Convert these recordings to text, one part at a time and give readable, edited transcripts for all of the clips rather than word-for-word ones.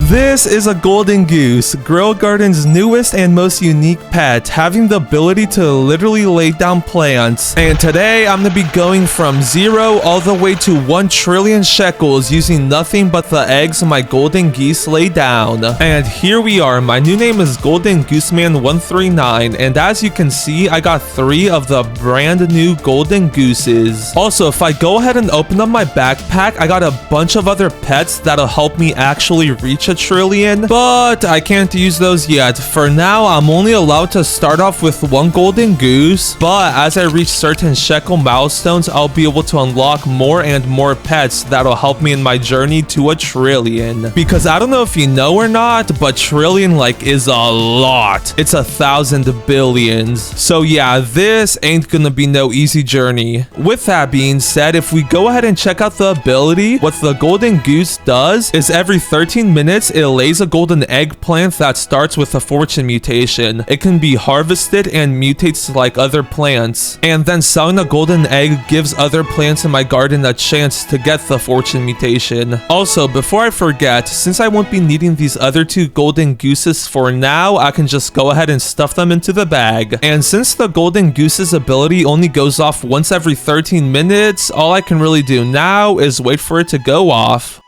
This is a golden goose, Grow Garden's newest and most unique pet, having the ability to literally lay down plants. And today I'm gonna be going from 0 all the way to 1 trillion shekels using nothing but the eggs my golden geese lay down. And here we are. My new name is Golden Goose Man 139, and as you can see, I got 3 of the brand new golden gooses. Also, if I go ahead and open up my backpack, I got a bunch of other pets that'll help me actually reach a trillion, but I can't use those yet. For now, I'm only allowed to start off with 1 golden goose, but as I reach certain shekel milestones, I'll be able to unlock more and more pets that'll help me in my journey to a trillion. Because I don't know if you know or not, but trillion is a lot. It's 1,000 billions. So yeah, this ain't gonna be no easy journey. With that being said, if we go ahead and check out the ability, what the golden goose does is every 13 minutes it lays a golden eggplant that starts with a fortune mutation. It can be harvested and mutates like other plants. And then selling a golden egg gives other plants in my garden a chance to get the fortune mutation. Also, before I forget, since I won't be needing these other 2 golden gooses for now, I can just go ahead and stuff them into the bag. And since the golden goose's ability only goes off once every 13 minutes, all I can really do now is wait for it to go off.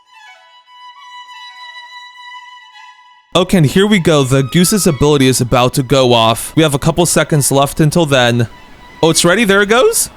Okay, and here we go. The goose's ability is about to go off. We have a couple seconds left until then. Oh, it's ready. There it goes.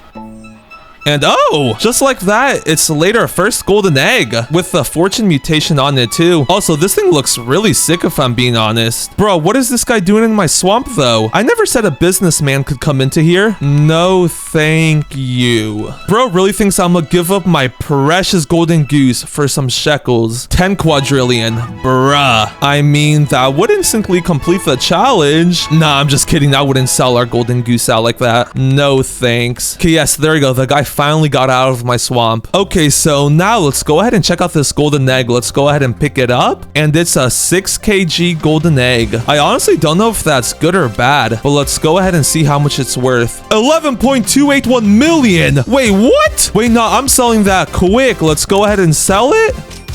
And oh, just like that, it's laid our first golden egg with the fortune mutation on it too. Also, this thing looks really sick if I'm being honest. Bro, what is this guy doing in my swamp though? I never said a businessman could come into here. No, thank you. Bro really thinks I'm gonna give up my precious golden goose for some shekels. 10 quadrillion, bruh. I mean, that would instantly complete the challenge. Nah, I'm just kidding. I wouldn't sell our golden goose out like that. No thanks. Okay, yes, there we go. The guy finally got out of my swamp. Okay, so now let's go ahead and check out this golden egg. Let's go ahead and pick it up. And it's a 6 kg golden egg. I honestly don't know if that's good or bad, but let's go ahead and see how much it's worth. 11.281 million. Wait, what? Wait, no, I'm selling that quick. Let's go ahead and sell it.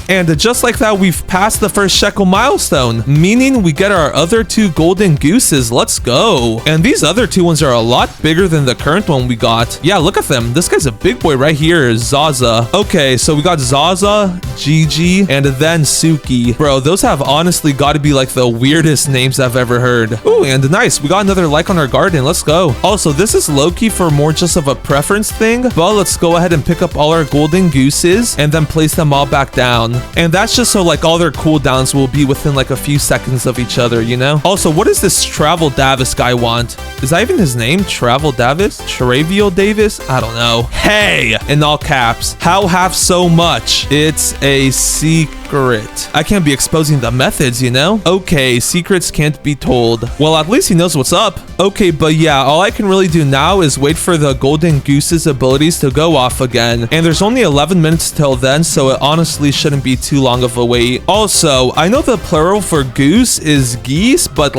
And just like that, we've passed the first shekel milestone, meaning we get our other 2 golden gooses. Let's go. And these other 2 ones are a lot bigger than the current one we got. Yeah, look at them. This guy's a big boy right here, Zaza. Okay, so we got Zaza, Gigi, and then Suki. Bro, those have honestly got to be like the weirdest names I've ever heard. Ooh, and nice. We got another like on our garden. Let's go. Also, this is low-key for more just of a preference thing, but let's go ahead and pick up all our golden gooses and then place them all back down. And that's just so all their cooldowns will be within a few seconds of each other, you know? Also, what does this Travel Davis guy want? Is that even his name? Travel Davis? Travial Davis? I don't know. Hey! In all caps. How have so much? It's a secret. I can't be exposing the methods, you know? Okay, secrets can't be told. Well, at least he knows what's up. Okay, but yeah, all I can really do now is wait for the golden goose's abilities to go off again. And there's only 11 minutes till then, so it honestly shouldn't be too long of a wait. Also, I know the plural for goose is geese, but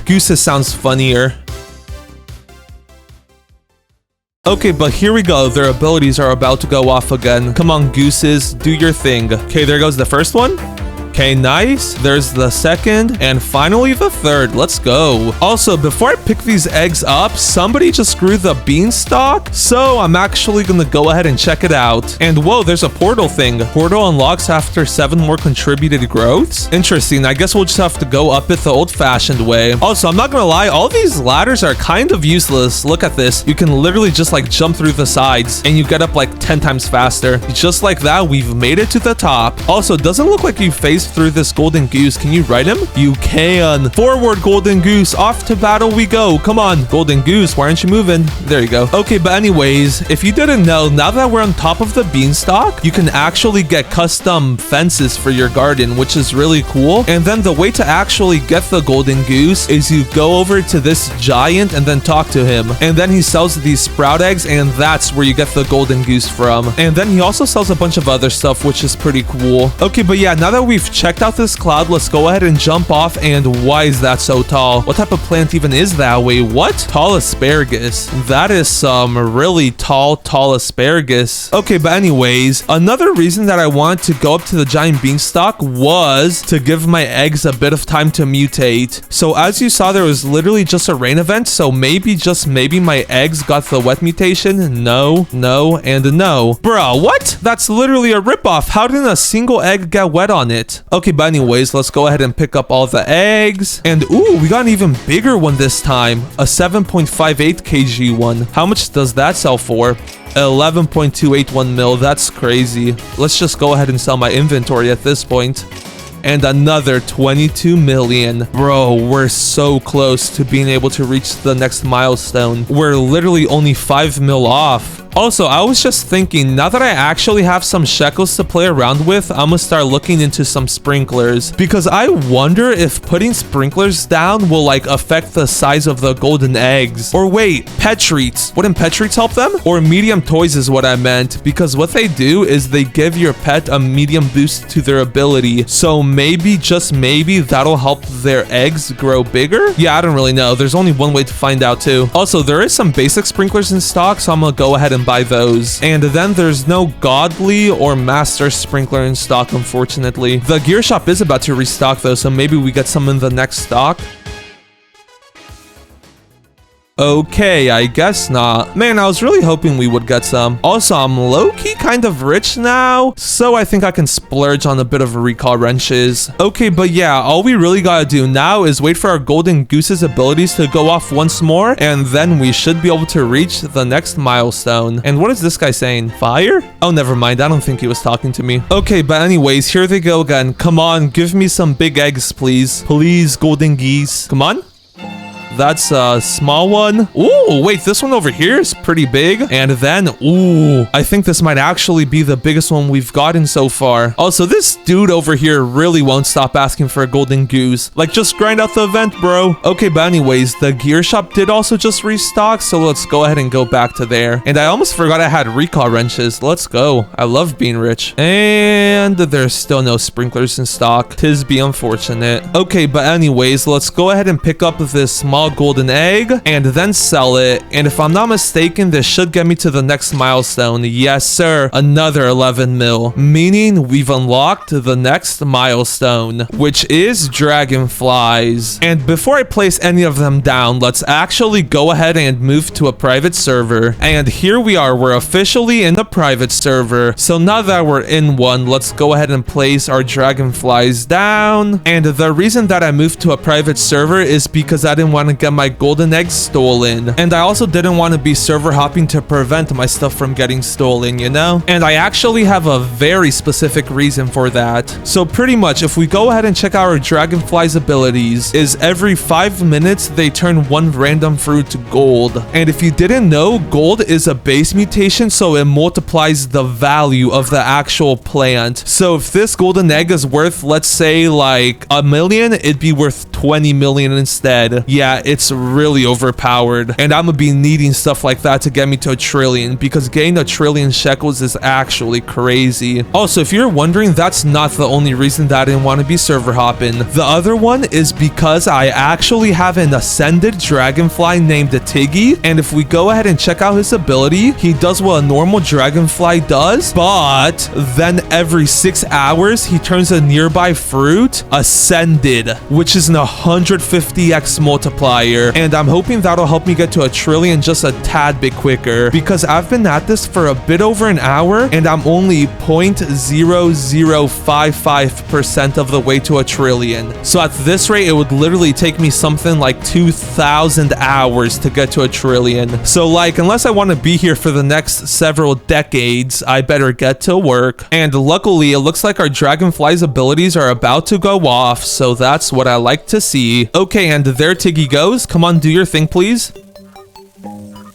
gooses sounds funnier. Okay, but here we go. Their abilities are about to go off again. Come on, gooses, do your thing. Okay, there goes the first one. Okay, nice. There's the second, and finally the third. Let's go. Also, before I pick these eggs up, somebody just grew the beanstalk, so I'm actually gonna go ahead and check it out. And whoa, there's a portal thing. Portal unlocks after 7 more contributed growths. Interesting. I guess we'll just have to go up it the old-fashioned way. Also, I'm not gonna lie, all these ladders are kind of useless. Look at this. You can literally just jump through the sides, and you get up 10 times faster. Just like that, we've made it to the top. Also, it doesn't look like you phased through this golden goose. Can you ride him? You can. Forward, golden goose. Off to battle we go. Come on, golden goose. Why aren't you moving? There you go. Okay, but anyways, if you didn't know, now that we're on top of the beanstalk, you can actually get custom fences for your garden, which is really cool. And then the way to actually get the golden goose is you go over to this giant and then talk to him. And then he sells these sprout eggs, and that's where you get the golden goose from. And then he also sells a bunch of other stuff, which is pretty cool. Okay, but yeah, now that we've we've checked out this cloud, let's go ahead and jump off. And why is that so tall? What type of plant even is that? Wait, what? Tall asparagus. That is some really tall asparagus. Okay, but anyways, another reason that I wanted to go up to the giant beanstalk was to give my eggs a bit of time to mutate. So as you saw, there was literally just a rain event. So maybe, just maybe, my eggs got the wet mutation. No, no, and no. Bro, what? That's literally a ripoff. How did a single egg get wet on it? Okay, but anyways, let's go ahead and pick up all the eggs. And ooh, we got an even bigger one this time. A 7.58 kg one. How much does that sell for? 11.281 mil. That's crazy. Let's just go ahead and sell my inventory at this point. And another 22 million. Bro, we're so close to being able to reach the next milestone. We're literally only 5 mil off. Also, I was just thinking, now that I actually have some shekels to play around with, I'm gonna start looking into some sprinklers. Because I wonder if putting sprinklers down will like affect the size of the golden eggs. Or wait, pet treats. Wouldn't pet treats help them? Or medium toys is what I meant. Because what they do is they give your pet a medium boost to their ability. So maybe, just maybe, that'll help their eggs grow bigger? Yeah, I don't really know. There's only one way to find out too. Also, there is some basic sprinklers in stock, so I'm gonna go ahead and buy those. And then there's no godly or master sprinkler in stock, unfortunately. The gear shop is about to restock though, so maybe we get some in the next stock. Okay, I guess not. Man, I was really hoping we would get some. Also, I'm low-key kind of rich now, so I think I can splurge on a bit of recall wrenches. Okay, but yeah, all we really gotta do now is wait for our golden goose's abilities to go off once more, and then we should be able to reach the next milestone. And what is this guy saying? Fire? Oh, never mind. I don't think he was talking to me. Okay, but anyways, here they go again. Come on, give me some big eggs, please. Please, golden geese. Come on. That's a small one. Ooh, wait, this one over here is pretty big. And then, ooh, I think this might actually be the biggest one we've gotten so far. Also, this dude over here really won't stop asking for a golden goose. Like, just grind out the event, bro. Okay, but anyways, the gear shop did also just restock, so let's go ahead and go back to there. And I almost forgot I had recall wrenches. Let's go. I love being rich. And there's still no sprinklers in stock. 'Tis be unfortunate. Okay, but anyways, let's go ahead and pick up this small golden egg and then sell it. And if I'm not mistaken, this should get me to the next milestone. Yes, sir. Another 11 mil, meaning we've unlocked the next milestone, which is dragonflies. And before I place any of them down, let's actually go ahead and move to a private server. And here we are. We're officially in the private server. So now that we're in one, let's go ahead and place our dragonflies down. And the reason that I moved to a private server is because I didn't want to get my golden eggs stolen. And I also didn't want to be server hopping to prevent my stuff from getting stolen, you know? And I actually have a very specific reason for that. So pretty much, if we go ahead and check out our dragonflies abilities, is every 5 minutes they turn one random fruit to gold. And if you didn't know, gold is a base mutation, so it multiplies the value of the actual plant. So if this golden egg is worth, let's say, like $1 million, it'd be worth 20 million instead. Yeah, it's really overpowered. And I'm gonna be needing stuff like that to get me to 1 trillion, because getting 1 trillion shekels is actually crazy. Also, if you're wondering, that's not the only reason that I didn't want to be server hopping. The other one is because I actually have an ascended dragonfly named Tiggy, and if we go ahead and check out his ability, he does what a normal dragonfly does, but then every 6 hours he turns a nearby fruit ascended, which is an 150x multiplier. And I'm hoping that'll help me get to 1 trillion just a tad bit quicker, because I've been at this for a bit over an hour and I'm only 0.0055% of the way to 1 trillion. So at this rate, it would literally take me something like 2,000 hours to get to 1 trillion. So like, unless I want to be here for the next several decades, I better get to work. And luckily, it looks like our dragonfly's abilities are about to go off, so that's what I like to see. Okay, and there Tiggy goes. Come on, do your thing, please.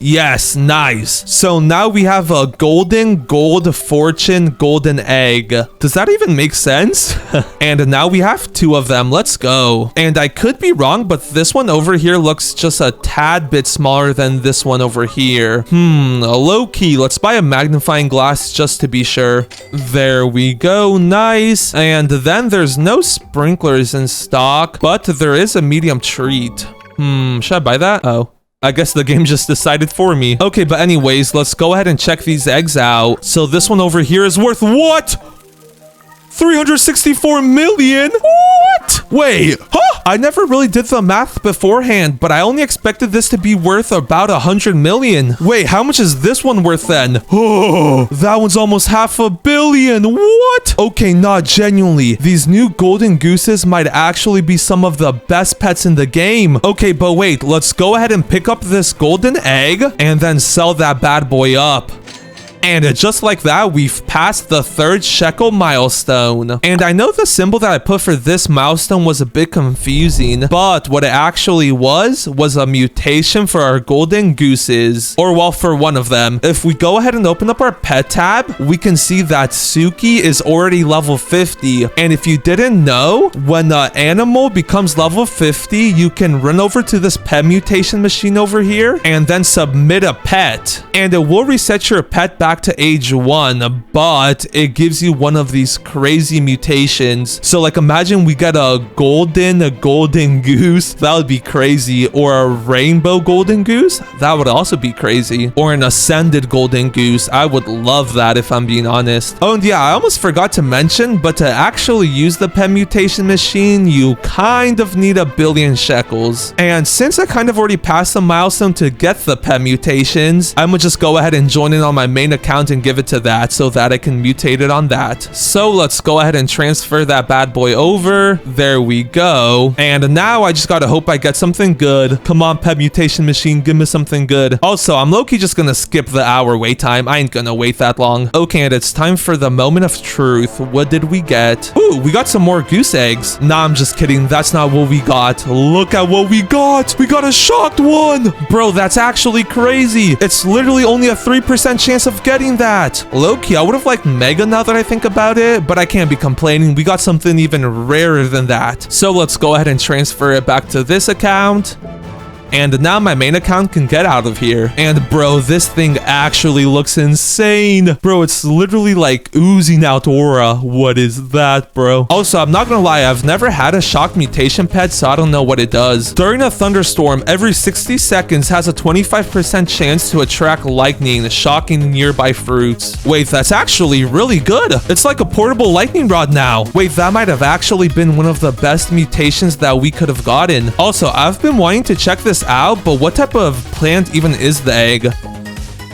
Yes, nice. So now we have a golden gold fortune golden egg. Does that even make sense? And now we have 2 of them. Let's go. And I could be wrong, but this one over here looks just a tad bit smaller than this one over here. Low key. Let's buy a magnifying glass just to be sure. There we go. Nice. And then there's no sprinklers in stock, but there is a medium treat. Should I buy that? Oh. I guess the game just decided for me. Okay, but anyways, let's go ahead and check these eggs out. So this one over here is worth what? 364 million? What? Wait, huh? I never really did the math beforehand, but I only expected this to be worth about 100 million. Wait, how much is this one worth then? Oh, that one's almost 500 million. What? Okay, not genuinely. These new golden gooses might actually be some of the best pets in the game. Okay, but wait, let's go ahead and pick up this golden egg and then sell that bad boy up. And just like that, we've passed the 3rd shekel milestone. And I know the symbol that I put for this milestone was a bit confusing, but what it actually was a mutation for our golden gooses. Or well, for one of them. If we go ahead and open up our pet tab, we can see that Suki is already level 50. And if you didn't know, when an animal becomes level 50, you can run over to this pet mutation machine over here and then submit a pet. And it will reset your pet back to age 1, but it gives you one of these crazy mutations. So like imagine we got a golden goose. That would be crazy. Or a rainbow golden goose. That would also be crazy. Or an ascended golden goose. I would love that if I'm being honest. Oh, and yeah, I almost forgot to mention, but to actually use the pet mutation machine, you kind of need 1 billion shekels. And since I kind of already passed the milestone to get the pet mutations, I'm gonna just go ahead and join in on my main account and give it to that so that I can mutate it on that. So let's go ahead and transfer that bad boy over. There we go. And now I just gotta hope I get something good. Come on, pet mutation machine, give me something good. Also, I'm low-key just gonna skip the hour wait time. I ain't gonna wait that long. Okay, and it's time for the moment of truth. What did we get? Ooh, we got some more goose eggs. Nah, I'm just kidding. That's not what we got. Look at what we got. We got a shocked one. Bro, that's actually crazy. It's literally only a 3% chance of getting that. Low-key, I would have liked Mega now that I think about it, but I can't be complaining. We got something even rarer than that. So let's go ahead and transfer it back to this account. And now my main account can get out of here. And bro, this thing actually looks insane. Bro, it's literally like oozing out aura. What is that, bro? Also, I'm not gonna lie, I've never had a shock mutation pet, so I don't know what it does. During a thunderstorm, every 60 seconds has a 25% chance to attract lightning, shocking nearby fruits. Wait, that's actually really good. It's like a portable lightning rod now. Wait, that might have actually been one of the best mutations that we could have gotten. Also, I've been wanting to check this out, but what type of plant even is the egg?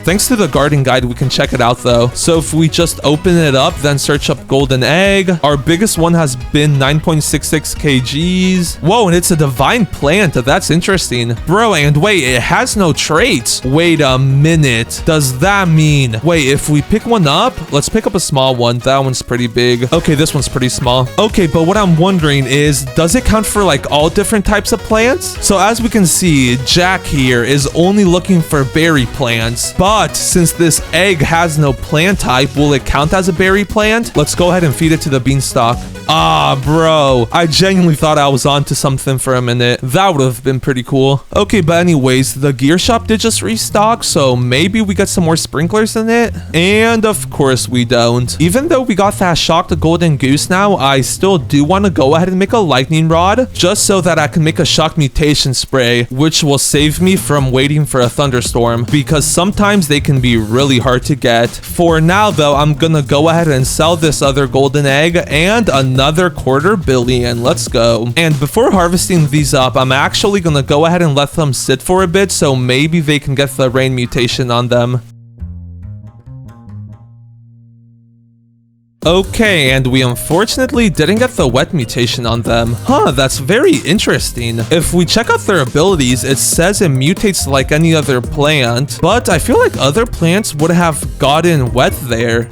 Thanks to the garden guide, we can check it out though. So if we just open it up, then search up golden egg, our biggest one has been 9.66 kgs. Whoa, and it's a divine plant. That's interesting. Bro, and wait, it has no traits. Wait a minute. Does that mean... Wait, if we pick one up, let's pick up a small one. That one's pretty big. Okay, this one's pretty small. Okay, but what I'm wondering is, does it count for like all different types of plants? So as we can see, Jack here is only looking for berry plants, but since this egg has no plant type, will it count as a berry plant? Let's go ahead and feed it to the beanstalk. Ah, bro. I genuinely thought I was onto something for a minute. That would have been pretty cool. Okay, but anyways, the gear shop did just restock, so maybe we got some more sprinklers in it. And of course we don't. Even though we got that shocked golden goose now, I still do want to go ahead and make a lightning rod, just so that I can make a shock mutation spray, which will save me from waiting for a thunderstorm, because sometimes they can be really hard to get. For now though, I'm gonna go ahead and sell this other golden egg and another 250 million. Let's go. And before harvesting these up, I'm actually gonna go ahead and let them sit for a bit, so maybe they can get the rain mutation on them. Okay, and we unfortunately didn't get the wet mutation on them. Huh, that's very interesting. If we check out their abilities, it says it mutates like any other plant, but I feel like other plants would have gotten wet there.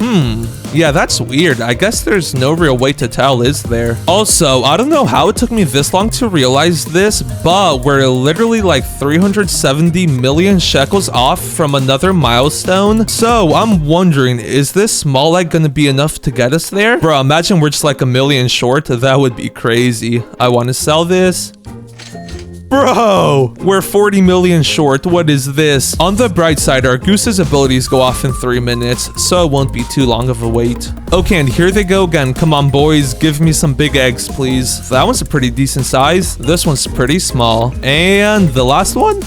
Yeah, that's weird. I guess there's no real way to tell, is there? Also, I don't know how it took me this long to realize this, but we're literally like 370 million shekels off from another milestone. So I'm wondering, is this small egg gonna be enough to get us there? Bro, imagine we're just like a million short. That would be crazy. I want to sell this. Bro, we're 40 million short. What is this? On the bright side, our goose's abilities go off in 3 minutes, so it won't be too long of a wait. Okay, and here they go again. Come on, boys. Give me some big eggs, please. That one's a pretty decent size. This one's pretty small. And the last one?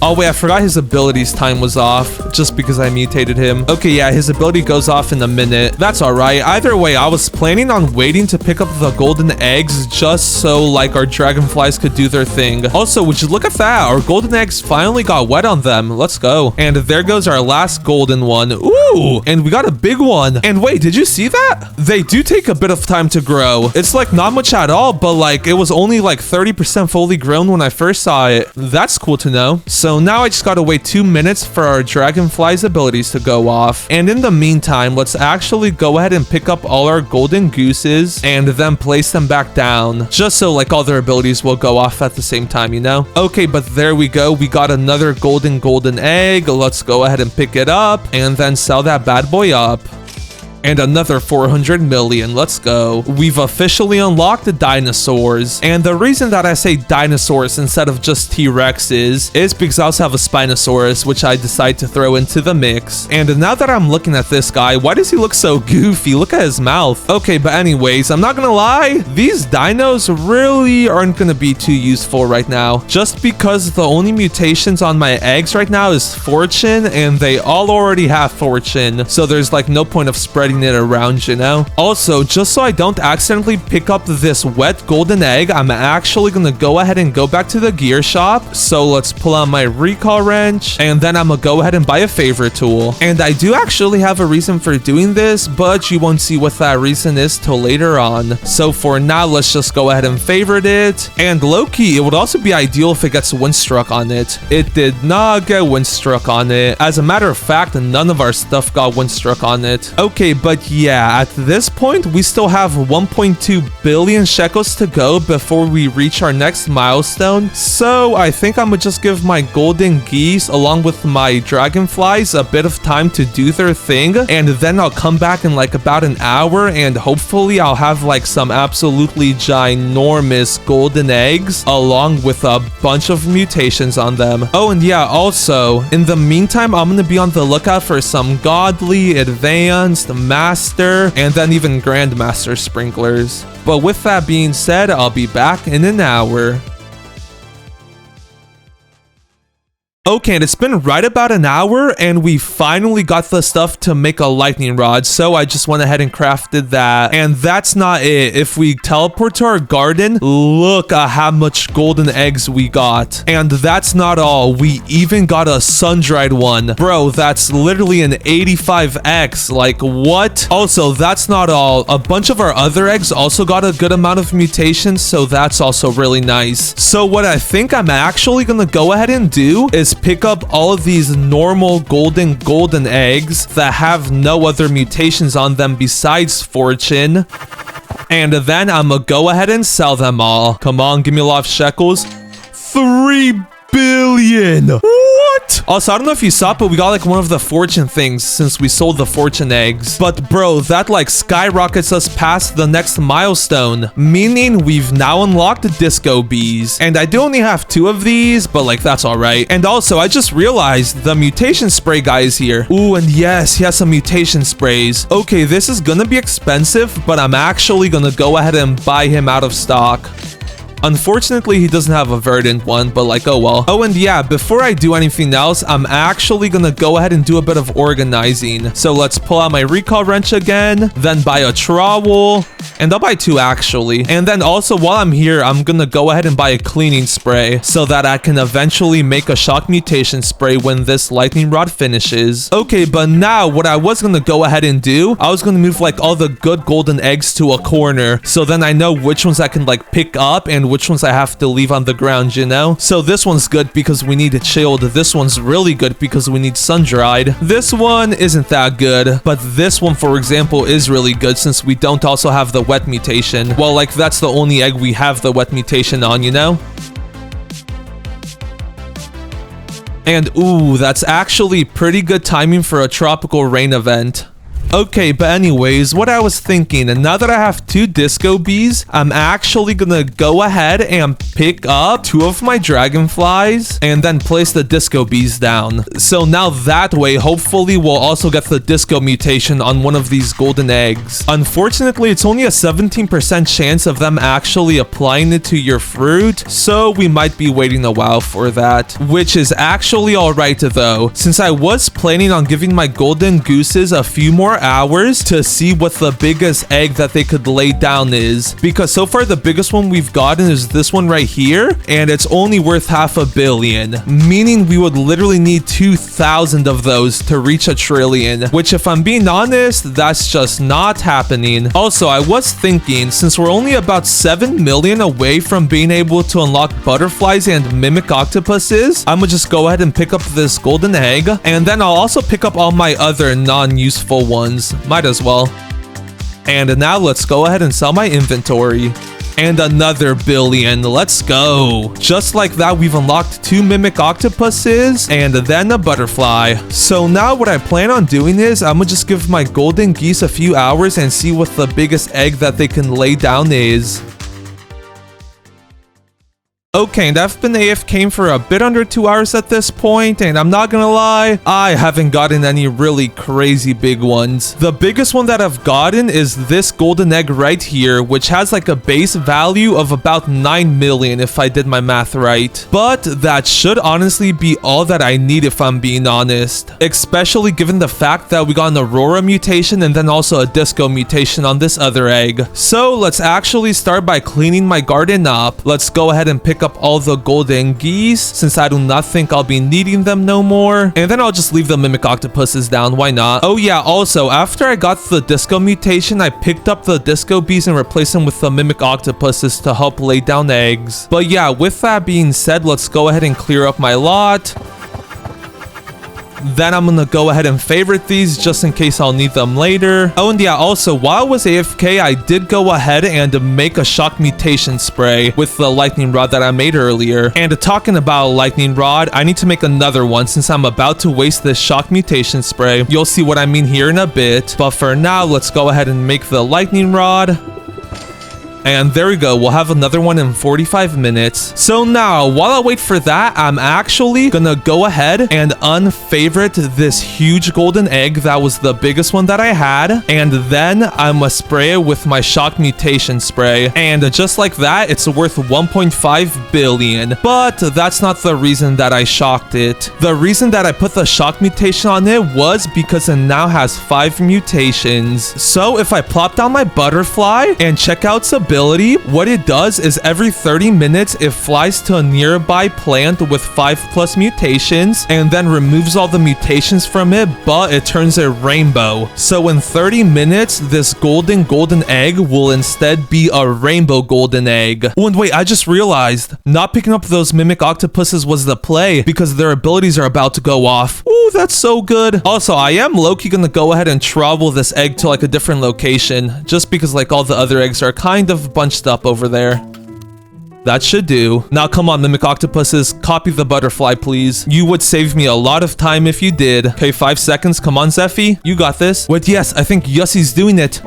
Oh, wait, I forgot his abilities time was off just because I mutated him. Okay, yeah, his ability goes off in a minute. That's all right. Either way, I was planning on waiting to pick up the golden eggs just so, like, our dragonflies could do their thing. Also, would you look at that? Our golden eggs finally got wet on them. Let's go. And there goes our last golden one. Ooh, and we got a big one. And wait, did you see that? They do take a bit of time to grow. It's, like, not much at all, but, like, it was only, like, 30% fully grown when I first saw it. That's cool to know. So now I just gotta wait 2 minutes for our dragonflies abilities to go off. And in the meantime, let's actually go ahead and pick up all our golden gooses and then place them back down. Just so like all their abilities will go off at the same time, you know? Okay, but there we go. We got another golden egg. Let's go ahead and pick it up and then sell that bad boy up. And another 400 million. Let's go. We've officially unlocked the dinosaurs. And the reason that I say dinosaurs instead of just T-Rexes is because I also have a Spinosaurus, which I decide to throw into the mix. And now that I'm looking at this guy, why does he look so goofy? Look at his mouth. Okay, but anyways, I'm not gonna lie. These dinos really aren't gonna be too useful right now. Just because the only mutations on my eggs right now is fortune, and they all already have fortune. So there's like no point of spreading it around, you know? Also, just so I don't accidentally pick up this wet golden egg, I'm actually gonna go ahead and go back to the gear shop. So let's pull out my recall wrench, and then I'm gonna go ahead and buy a favorite tool. And I do actually have a reason for doing this, but you won't see what that reason is till later on. So for now, let's just go ahead and favorite it. And low-key, it would also be ideal if it gets windstruck on it. It did not get windstruck on it. As a matter of fact, none of our stuff got windstruck on it. Okay, but yeah, at this point, we still have 1.2 billion shekels to go before we reach our next milestone. So I think I'm gonna just give my golden geese along with my dragonflies a bit of time to do their thing. And then I'll come back in like about an hour and hopefully I'll have like some absolutely ginormous golden eggs along with a bunch of mutations on them. Oh, and yeah, also, in the meantime, I'm gonna be on the lookout for some godly, advanced, master, and then even grandmaster sprinklers. But with that being said, I'll be back in an hour. Okay, and it's been right about an hour, and we finally got the stuff to make a lightning rod, so I just went ahead and crafted that. And that's not it. If we teleport to our garden, look at how much golden eggs we got. And that's not all. We even got a sun-dried one. Bro, that's literally an 85x. Like, what? Also, that's not all. A bunch of our other eggs also got a good amount of mutations, so that's also really nice. So what I think I'm actually gonna go ahead and do is pick up all of these normal golden eggs that have no other mutations on them besides fortune. And then I'm gonna go ahead and sell them all. Come on, give me a lot of shekels. 3 billion. What? Also, I don't know if you saw it, but we got like one of the fortune things since we sold the fortune eggs. But bro, that like skyrockets us past the next milestone, meaning we've now unlocked the disco bees. And I do only have 2 of these, but like that's all right. And also, I just realized the mutation spray guy is here. Ooh, and yes, he has some mutation sprays. Okay, this is gonna be expensive, but I'm actually gonna go ahead and buy him out of stock. Unfortunately, he doesn't have a verdant one, but like, oh well. Oh, and yeah, before I do anything else, I'm actually gonna go ahead and do a bit of organizing. So let's pull out my recall wrench again, then buy a trowel, and I'll buy 2 actually. And then also while I'm here, I'm gonna go ahead and buy a cleaning spray so that I can eventually make a shock mutation spray when this lightning rod finishes. Okay, but now what I was gonna go ahead and do, I was gonna move like all the good golden eggs to a corner. So then I know which ones I can like pick up and which ones I have to leave on the ground, you know? So this one's good because we need it chilled. This one's really good because we need sun-dried. This one isn't that good, but this one, for example, is really good since we don't also have the wet mutation. Well, like, that's the only egg we have the wet mutation on, you know? And ooh, that's actually pretty good timing for a tropical rain event. Okay, but anyways, what I was thinking, and now that I have 2 disco bees, I'm actually gonna go ahead and pick up 2 of my dragonflies and then place the disco bees down. So now that way, hopefully we'll also get the disco mutation on one of these golden eggs. Unfortunately, it's only a 17% chance of them actually applying it to your fruit, so we might be waiting a while for that, which is actually alright though, since I was planning on giving my golden gooses a few more hours to see what the biggest egg that they could lay down is, because so far the biggest one we've gotten is this one right here, and it's only worth $500 million, meaning we would literally need 2,000 of those to reach 1 trillion, which, if I'm being honest, that's just not happening. Also, I was thinking, since we're only about 7 million away from being able to unlock butterflies and mimic octopuses, I'm gonna just go ahead and pick up this golden egg, and then I'll also pick up all my other non-useful ones. Might as well. And now let's go ahead and sell my inventory. And another billion. Let's go. Just like that, we've unlocked 2 mimic octopuses and then a butterfly. So now what I plan on doing is I'm gonna just give my golden geese a few hours and see what the biggest egg that they can lay down is. Okay, and I've been AFKing for a bit under 2 hours at this point, and I'm not gonna lie, I haven't gotten any really crazy big ones. The biggest one that I've gotten is this golden egg right here, which has like a base value of about 9 million if I did my math right. But that should honestly be all that I need if I'm being honest, especially given the fact that we got an Aurora mutation and then also a disco mutation on this other egg. So let's actually start by cleaning my garden up. Let's go ahead and pick up all the golden geese, since I do not think I'll be needing them no more, and then I'll just leave the mimic octopuses down. Why not? Oh yeah, also, after I got the disco mutation, I picked up the disco bees and replaced them with the mimic octopuses to help lay down eggs. But yeah, with that being said, let's go ahead and clear up my lot. Then I'm gonna go ahead and favorite these just in case I'll need them later. Oh, and yeah, also, while I was AFK, I did go ahead and make a shock mutation spray with the lightning rod that I made earlier. And talking about lightning rod, I need to make another one since I'm about to waste this shock mutation spray. You'll see what I mean here in a bit. But for now, let's go ahead and make the lightning rod. And there we go, we'll have another one in 45 minutes. So now, while I wait for that, I'm actually gonna go ahead and unfavorite this huge golden egg that was the biggest one that I had. And then I'm gonna spray it with my shock mutation spray. And just like that, it's worth 1.5 billion. But that's not the reason that I shocked it. The reason that I put the shock mutation on it was because it now has 5 mutations. So if I plop down my butterfly and check out its ability, what it does is every 30 minutes it flies to a nearby plant with 5+ mutations and then removes all the mutations from it, but it turns it rainbow. So in 30 minutes, this golden egg will instead be a rainbow golden egg. Oh, and wait, I just realized not picking up those mimic octopuses was the play because their abilities are about to go off. Ooh, that's so good. Also, I am low-key gonna go ahead and travel this egg to like a different location just because like all the other eggs are kind of bunched up over there. That should do. Now come on, mimic octopuses, copy the butterfly please. You would save me a lot of time if you did. Okay, 5 seconds. Come on, Zeffy, you got this. Wait, yes, I think Yussie's doing it.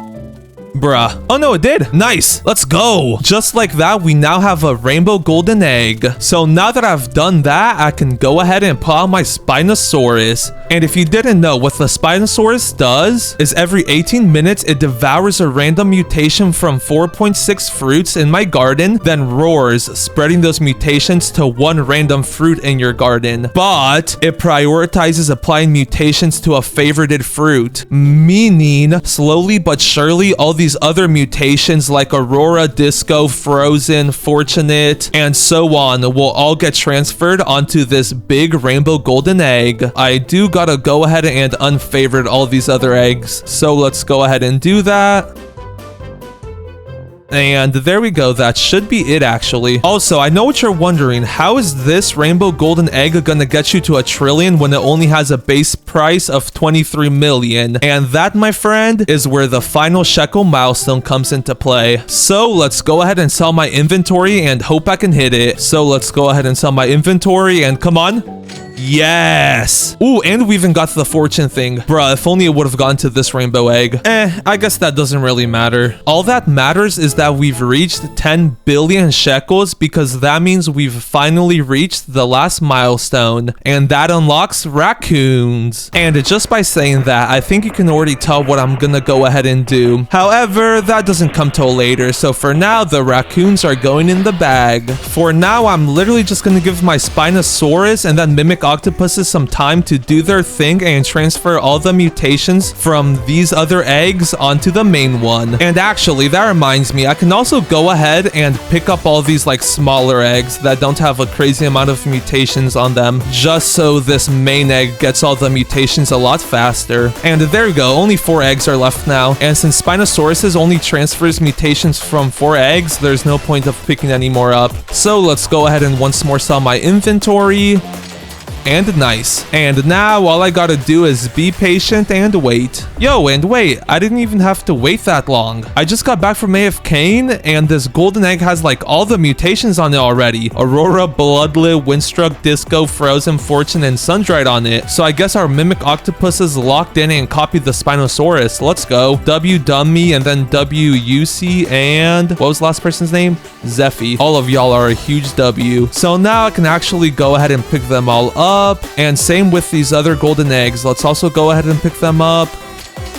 Bruh. Oh no, it did. Nice. Let's go. Just like that, we now have a rainbow golden egg. So now that I've done that, I can go ahead and pull out my Spinosaurus. And if you didn't know, what the Spinosaurus does is every 18 minutes, it devours a random mutation from 4.6 fruits in my garden, then roars, spreading those mutations to one random fruit in your garden. But it prioritizes applying mutations to a favorited fruit, meaning slowly but surely, all these other mutations like Aurora, Disco, Frozen, Fortunate, and so on will all get transferred onto this big rainbow golden egg. I do gotta go ahead and unfavorite all these other eggs, so let's go ahead and do that. And there we go. That should be it, actually. Also, I know what you're wondering. How is this rainbow golden egg gonna get you to $1 trillion when it only has a base price of 23 million? And that, my friend, is where the final shekel milestone comes into play. So let's go ahead and sell my inventory and hope I can hit it. So let's go ahead and sell my inventory and come on. Yes. Ooh, and we even got the fortune thing. Bruh, if only it would have gone to this rainbow egg. I guess that doesn't really matter. All that matters is that we've reached 10 billion shekels because that means we've finally reached the last milestone. And that unlocks raccoons. And just by saying that, I think you can already tell what I'm gonna go ahead and do. However, that doesn't come till later. So for now, the raccoons are going in the bag. For now, I'm literally just gonna give my Spinosaurus and then mimic octopuses some time to do their thing and transfer all the mutations from these other eggs onto the main one. And actually, that reminds me, I can also go ahead and pick up all these like smaller eggs that don't have a crazy amount of mutations on them, just so this main egg gets all the mutations a lot faster. And there we go, only 4 eggs are left now. And since Spinosaurus only transfers mutations from 4 eggs, there's no point of picking any more up. So let's go ahead and once more sell my inventory. And nice. And now all I gotta do is be patient and wait. Yo, and wait, I didn't even have to wait that long. I just got back from AFK and this golden egg has like all the mutations on it already. Aurora, Bloodlit, Windstruck, Disco, Frozen, Fortune, and Sundried on it. So I guess our mimic octopus is locked in and copied the Spinosaurus. Let's go. W Dummy and then WUC and what was the last person's name? Zephy. All of y'all are a huge W. So now I can actually go ahead and pick them all up. And same with these other golden eggs. Let's also go ahead and pick them up.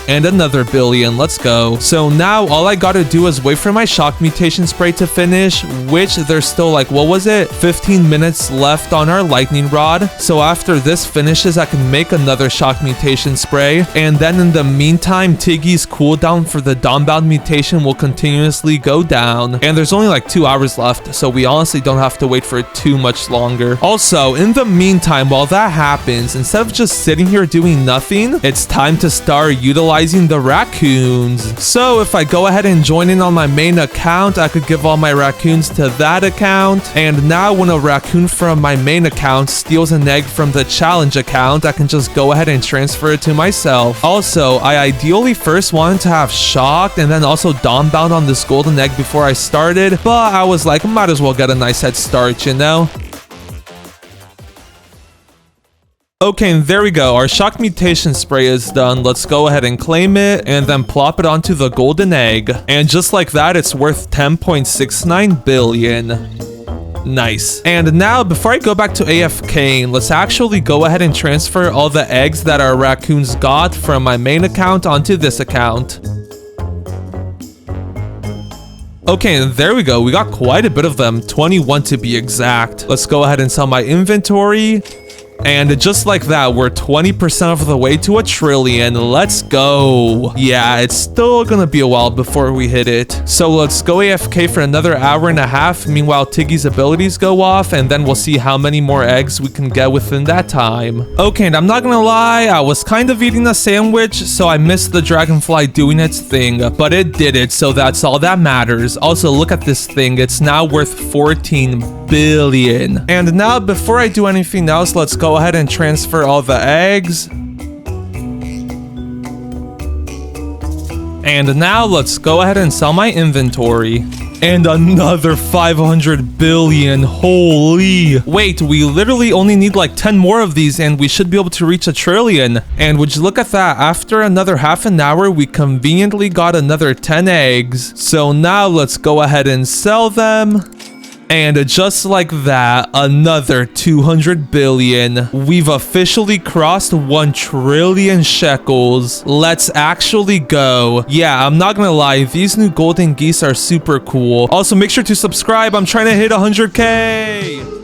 And another billion. Let's go. So now all I gotta do is wait for my shock mutation spray to finish, which there's still like, what was it? 15 minutes left on our lightning rod. So after this finishes, I can make another shock mutation spray. And then in the meantime, Tiggy's cooldown for the Dawnbound mutation will continuously go down. And there's only like 2 hours left, so we honestly don't have to wait for too much longer. Also, in the meantime, while that happens, instead of just sitting here doing nothing, it's time to start utilizing the raccoons. So if I go ahead and join in on my main account, I could give all my raccoons to that account. And now when a raccoon from my main account steals an egg from the challenge account, I can just go ahead and transfer it to myself. Also, I ideally first wanted to have shocked and then also Dawnbound on this golden egg before I started, but I was like, might as well get a nice head start, you know? Okay, and there we go. Our shock mutation spray is done. Let's go ahead and claim it and then plop it onto the golden egg. And just like that, it's worth 10.69 billion. Nice. And now, before I go back to AFK, let's actually go ahead and transfer all the eggs that our raccoons got from my main account onto this account. Okay, and there we go. We got quite a bit of them, 21 to be exact. Let's go ahead and sell my inventory. And just like that, we're 20% of the way to $1 trillion. Let's go. Yeah, it's still gonna be a while before we hit it. So let's go AFK for another hour and a half. Meanwhile, Tiggy's abilities go off, and then we'll see how many more eggs we can get within that time. Okay, and I'm not gonna lie, I was kind of eating a sandwich, so I missed the dragonfly doing its thing, but it did it, so that's all that matters. Also, look at this thing. It's now worth 14 billion. And now, before I do anything else, let's go ahead and transfer all the eggs. And now let's go ahead and sell my inventory. And another 500 billion. Holy. Wait, we literally only need like 10 more of these and we should be able to reach $1 trillion. And would you look at that? After another half an hour, we conveniently got another 10 eggs. So now let's go ahead and sell them. And just like that, another 200 billion. We've officially crossed 1 trillion shekels. Let's actually go. Yeah, I'm not gonna lie, these new golden geese are super cool. Also, make sure to subscribe. I'm trying to hit 100K.